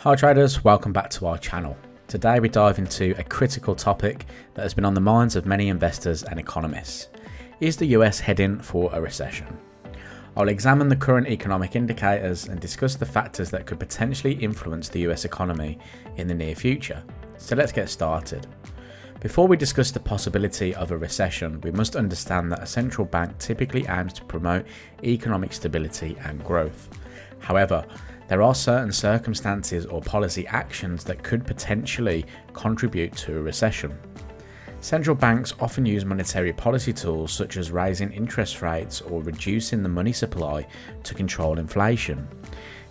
Hi traders, welcome back to our channel. Today we dive into a critical topic that has been on the minds of many investors and economists. Is the US heading for a recession? I'll examine the current economic indicators and discuss the factors that could potentially influence the US economy in the near future. So let's get started. Before we discuss the possibility of a recession, we must understand that a central bank typically aims to promote economic stability and growth. However, there are certain circumstances or policy actions that could potentially contribute to a recession. Central banks often use monetary policy tools such as raising interest rates or reducing the money supply to control inflation.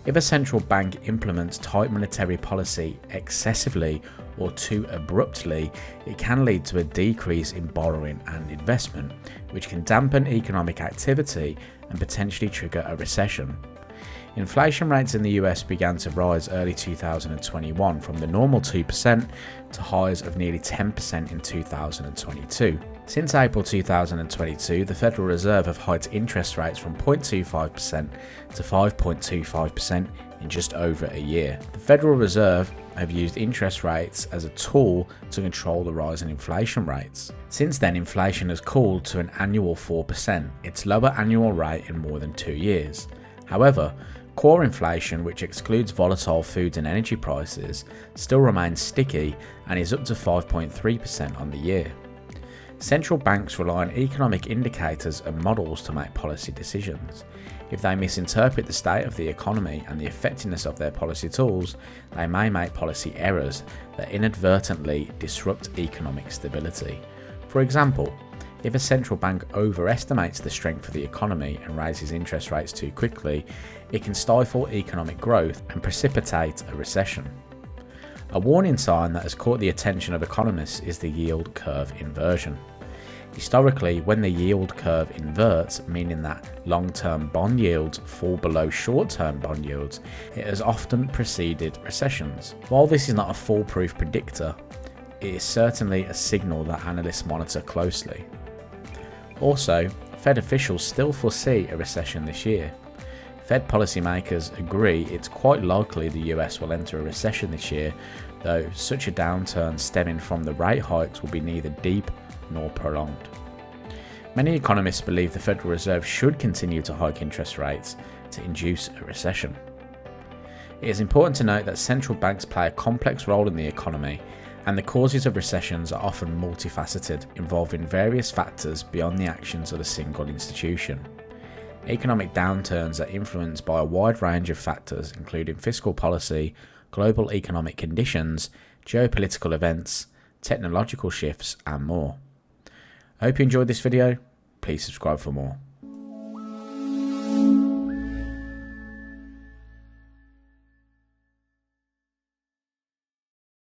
If a central bank implements tight monetary policy excessively or too abruptly, it can lead to a decrease in borrowing and investment, which can dampen economic activity and potentially trigger a recession. Inflation rates in the US began to rise early 2021 from the normal 2% to highs of nearly 10% in 2022. Since April 2022, the Federal Reserve have hiked interest rates from 0.25% to 5.25% in just over a year. The Federal Reserve have used interest rates as a tool to control the rise in inflation rates. Since then, inflation has cooled to an annual 4%, its lower annual rate in more than 2 years. However, core inflation, which excludes volatile foods and energy prices, still remains sticky and is up to 5.3% on the year. Central banks rely on economic indicators and models to make policy decisions. If they misinterpret the state of the economy and the effectiveness of their policy tools, they may make policy errors that inadvertently disrupt economic stability. For example, if a central bank overestimates the strength of the economy and raises interest rates too quickly, it can stifle economic growth and precipitate a recession. A warning sign that has caught the attention of economists is the yield curve inversion. Historically, when the yield curve inverts, meaning that long-term bond yields fall below short-term bond yields, it has often preceded recessions. While this is not a foolproof predictor, it is certainly a signal that analysts monitor closely. Also, Fed officials still foresee a recession this year. Fed policymakers agree it's quite likely the US will enter a recession this year, though such a downturn stemming from the rate hikes will be neither deep nor prolonged. Many economists believe the Federal Reserve should continue to hike interest rates to induce a recession. It is important to note that central banks play a complex role in the economy, and the causes of recessions are often multifaceted, involving various factors beyond the actions of a single institution. Economic downturns are influenced by a wide range of factors, including fiscal policy, global economic conditions, geopolitical events, technological shifts, and more. I hope you enjoyed this video. Please subscribe for more.